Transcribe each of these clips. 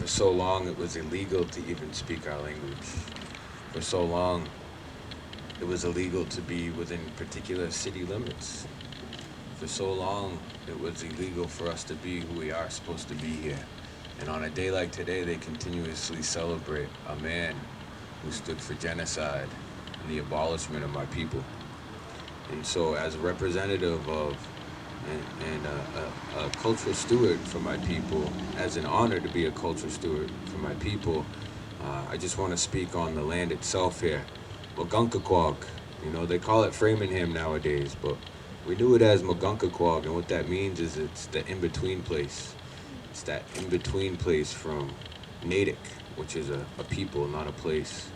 For so long, it was illegal to even speak our language. For so long, it was illegal to be within particular city limits. For so long, it was illegal for us to be who we are supposed to be here. And on a day like today, they continuously celebrate a man who stood for genocide and the abolishment of my people. And so, as a representative of and a cultural steward for my people, as an honor to be a cultural steward for my people, I just want to speak on the land itself here. Magunkaquag, you know, they call it Framingham nowadays, but we knew it as Magunkaquag, and what that means is it's the in-between place. It's that in-between place from Natick, which is a people, not a place,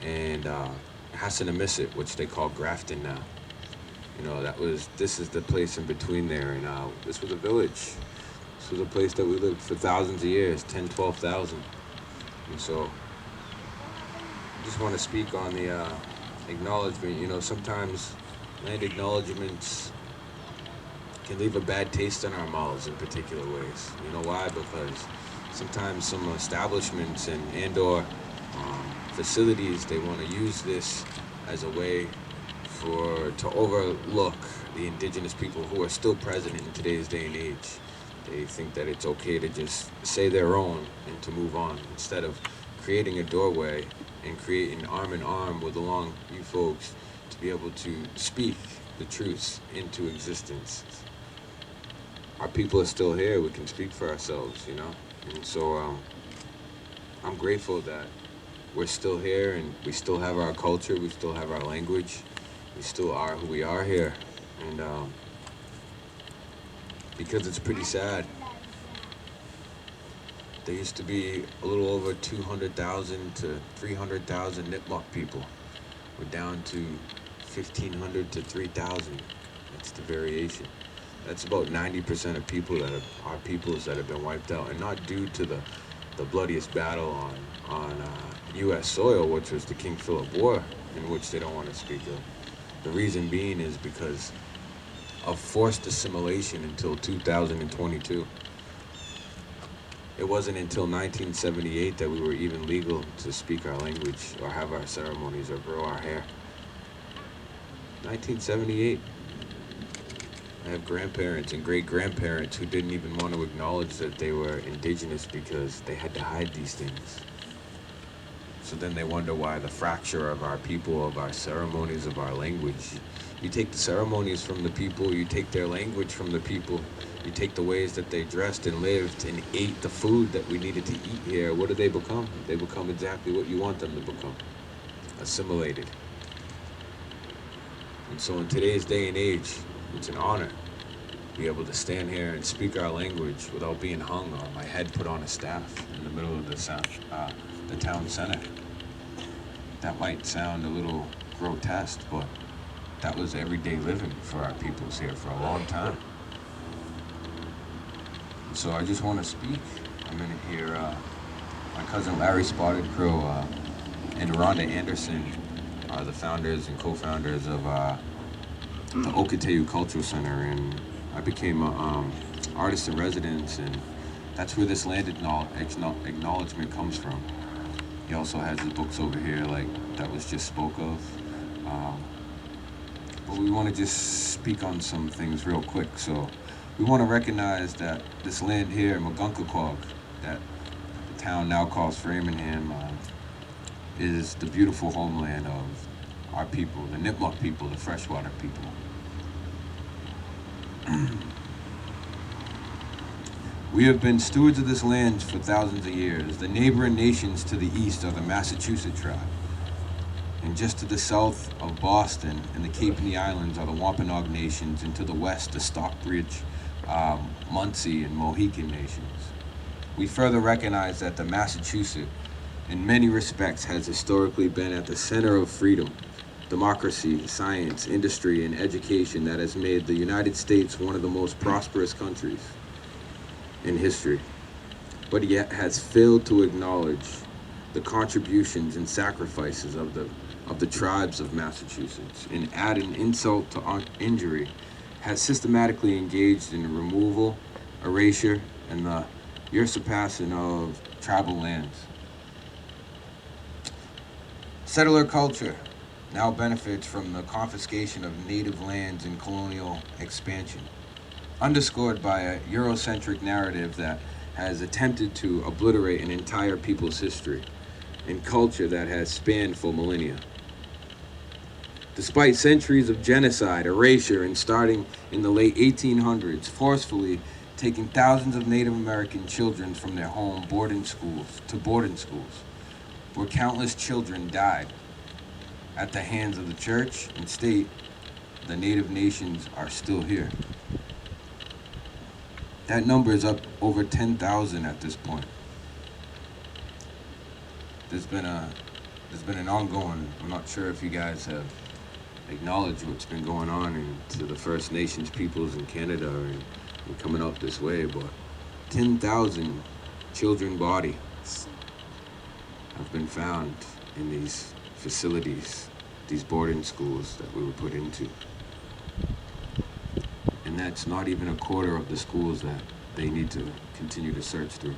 and Hassanamissit, which they call Grafton now. You know, this is the place in between there, and this was a village. This was a place that we lived for thousands of years, 10, 12,000. And so I just want to speak on the acknowledgement. You know, sometimes land acknowledgements can leave a bad taste in our mouths in particular ways. You know why? Because sometimes some establishments and or facilities, they want to use this as a way to overlook the indigenous people who are still present in today's day and age. They think that it's okay to just say their own and to move on, instead of creating a doorway and creating arm in arm with along you folks to be able to speak the truths into existence. Our people are still here. We can speak for ourselves, you know? And so I'm grateful that we're still here and we still have our culture, we still have our language, we still are who we are here. And because it's pretty sad. There used to be a little over 200,000 to 300,000 Nipmuc people. We're down to 1,500 to 3,000. That's the variation. That's about 90% of people that are peoples that have been wiped out, and not due to the bloodiest battle on U.S. soil, which was the King Philip War, in which they don't want to speak of. The reason being is because of forced assimilation until 2022. It wasn't until 1978 that we were even legal to speak our language or have our ceremonies or grow our hair. 1978. I have grandparents and great-grandparents who didn't even want to acknowledge that they were indigenous because they had to hide these things. So then they wonder why the fracture of our people, of our ceremonies, of our language. You take the ceremonies from the people, you take their language from the people, you take the ways that they dressed and lived and ate the food that we needed to eat here. What do they become? They become exactly what you want them to become. Assimilated. And so in today's day and age, it's an honor to be able to stand here and speak our language without being hung or my head put on a staff in the middle of the town center. That might sound a little grotesque, but that was everyday living for our peoples here for a long time. So I just want to speak a minute here. My cousin Larry Spotted Crow and Rhonda Anderson are the founders and co-founders of the Okateu Cultural Center, and I became an artist in residence, and that's where this land acknowledgement comes from. He also has the books over here, like that was just spoke of. But we want to just speak on some things real quick. So we want to recognize that this land here, Magunkaquag, that the town now calls Framingham, is the beautiful homeland of our people, the Nipmuc people, the freshwater people. We have been stewards of this land for thousands of years. The neighboring nations to the east are the Massachusetts tribe. And just to the south of Boston and the Cape and the Islands are the Wampanoag nations, and to the west the Stockbridge, Munsee, and Mohican nations. We further recognize that the Massachusetts, in many respects, has historically been at the center of freedom, democracy, science, industry, and education that has made the United States one of the most prosperous countries in history, but yet has failed to acknowledge the contributions and sacrifices of the tribes of Massachusetts, and adding insult to injury, has systematically engaged in the removal, erasure, and the usurpation of tribal lands. Settler culture now benefits from the confiscation of native lands and colonial expansion, underscored by a Eurocentric narrative that has attempted to obliterate an entire people's history and culture that has spanned for millennia. Despite centuries of genocide, erasure, and starting in the late 1800s, forcefully taking thousands of Native American children from their home boarding schools to boarding schools, where countless children died at the hands of the church and state, the Native nations are still here. That number is up over 10,000 at this point. There's been an ongoing, I'm not sure if you guys have acknowledged what's been going on to the First Nations peoples in Canada and coming up this way, but 10,000 children bodies have been found in these facilities, these boarding schools that we were put into. And that's not even a quarter of the schools that they need to continue to search through.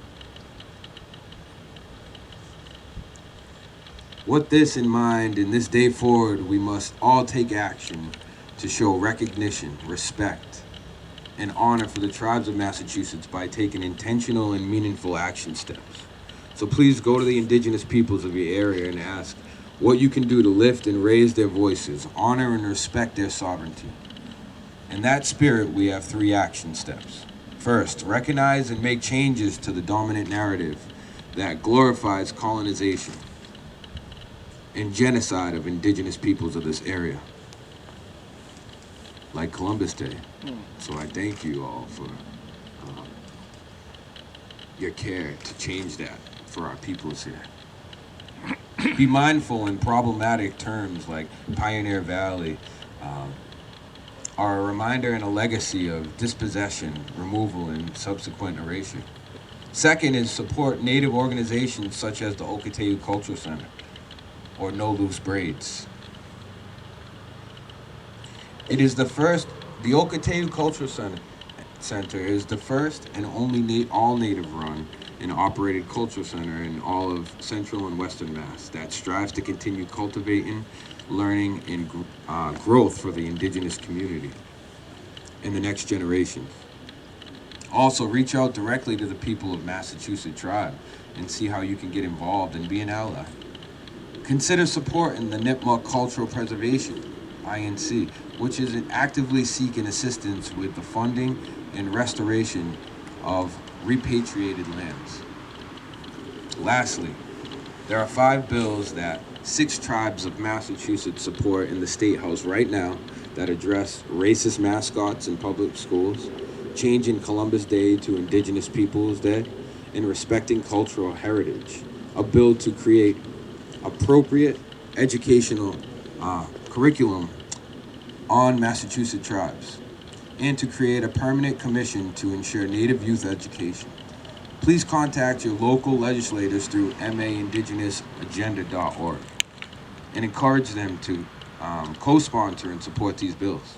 With this in mind, in this day forward, we must all take action to show recognition, respect, and honor for the tribes of Massachusetts by taking intentional and meaningful action steps. So please go to the Indigenous peoples of your area and ask what you can do to lift and raise their voices, honor and respect their sovereignty. In that spirit, we have 3 action steps. First, recognize and make changes to the dominant narrative that glorifies colonization and genocide of Indigenous peoples of this area, like Columbus Day. So I thank you all for your care to change that for our peoples here. Be mindful in problematic terms like Pioneer Valley are a reminder and a legacy of dispossession, removal, and subsequent erasure. Second is support Native organizations such as the Okateu Cultural Center or No Loose Braids. The Okateu Cultural Center is the first and only all Native run and operated cultural center in all of Central and Western Mass that strives to continue cultivating, learning, and growth for the Indigenous community and the next generation. Also, reach out directly to the people of Massachusetts Tribe and see how you can get involved and be an ally. Consider supporting the Nipmuc Cultural Preservation, INC, which is actively seeking assistance with the funding and restoration of repatriated lands. Lastly, there are 5 bills that 6 tribes of Massachusetts support in the State House right now that address racist mascots in public schools, changing Columbus Day to Indigenous Peoples Day, and respecting cultural heritage. A bill to create appropriate educational curriculum on Massachusetts tribes, and to create a permanent commission to ensure Native youth education. Please contact your local legislators through maindigenousagenda.org and encourage them to co-sponsor and support these bills.